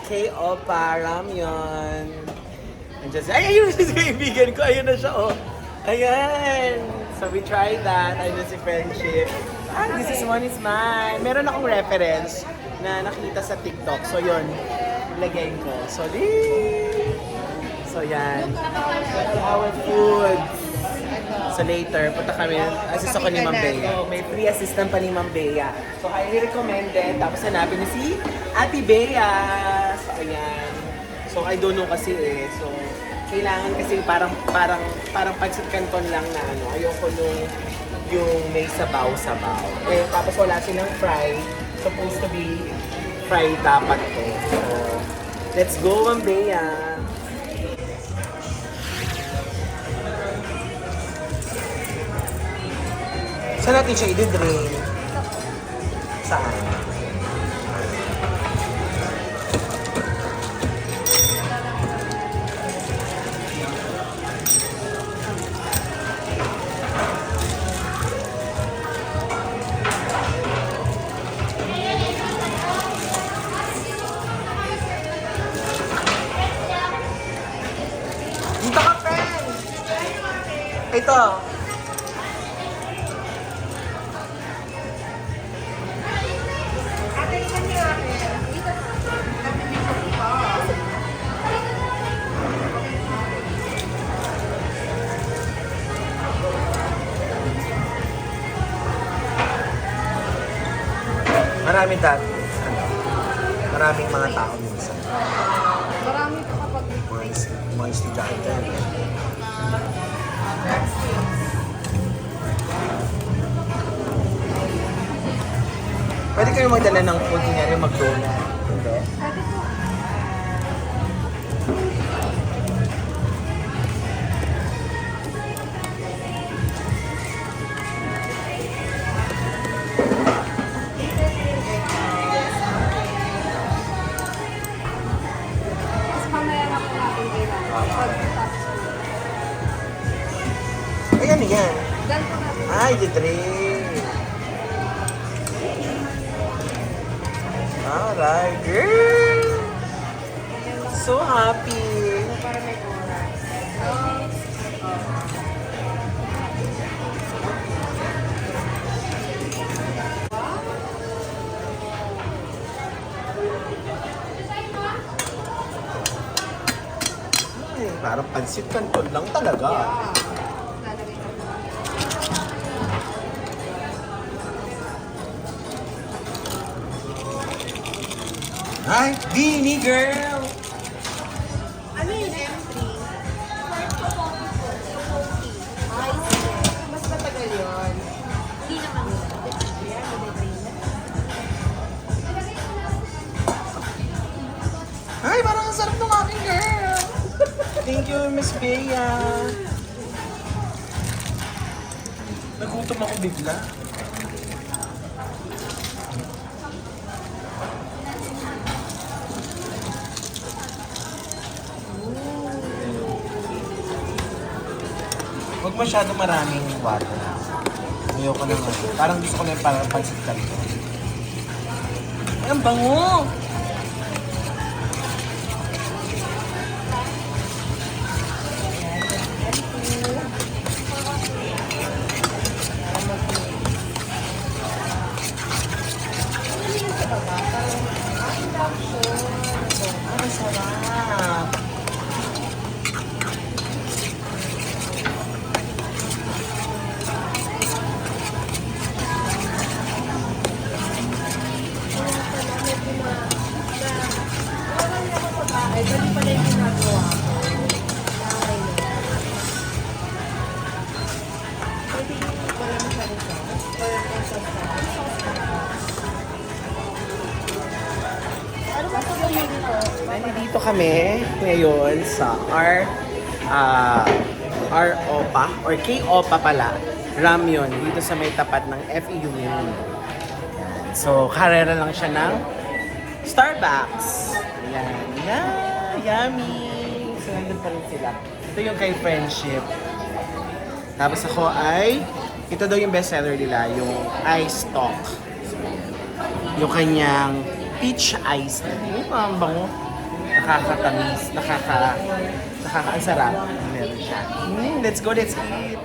K-Opa Ramyun. Andiyan siya. Ay, ayun si kaibigan ko. Ayun na siya, oh. Ayan. So we tried that. Ayun si Friendship. Ah, this is one is mine. Meron akong reference na nakita sa TikTok. So yun, ilagay ko. So yan. Our food. So later, punta kami, assist ako ni Ma'am Bea. May free assistant pa ni Ma'am Bea. So highly recommended. Tapos hanapin niyo si Ate Bea. So ayan. So I don't know kasi eh. So kailangan kasi parang pancit canton lang na ano. Ayoko yung may sabaw-sabaw. Eh tapos wala silang fry. Supposed to be fried dapat to. So let's go Ma'am Bea. Saan natin siya i-drain? Saan? Dito ka, friend! Ito. Maraming maraming mga tao minsan. Marami pa kapag Mga estudyante. Pwede kayo magdala ng food, kunyari mag-donut. Hindi? mas mamaya na po natin kailangan. Pagkatapos po. Ayan yan. Dan po natin. Ay, the drink. Alright, girl. So happy. Para may oras. Ay, parang pansit canton lang talaga. Lalagay ko. Ay, Dini girl. Ano yun? M3? Ay, sige. Mas matagal yun. Hindi naman yun. Ay, parang ang sarap ng aking girl. Thank you, Miss Bea. Nagutom ako bigla. Huwag masyado maraming water. Ayoko na nga. Parang gusto ko na yung parang pansit canton. Ay, ang bango! Ang sarap! Ay, dali pala yung ginagawa ko. Okay na. Pwede yung wala masyadong sauce? Or sauce na? Ano ba pag dito? Nandito kami ngayon sa R-OPA or K-OPA pala, Ramyun, dito sa may tapat ng FEU Union. So, karera lang siya ng Starbucks. Ayan. Yeah, yummy. So, nandun pa rin sila. Ito yung kay Friendship. Tapos ako ay, ito daw yung bestseller nila, yung Ice Talk. So, yung kanyang peach ice. Ang bango. nakakatamis, ang sarap. Meron siya. Let's go, let's eat!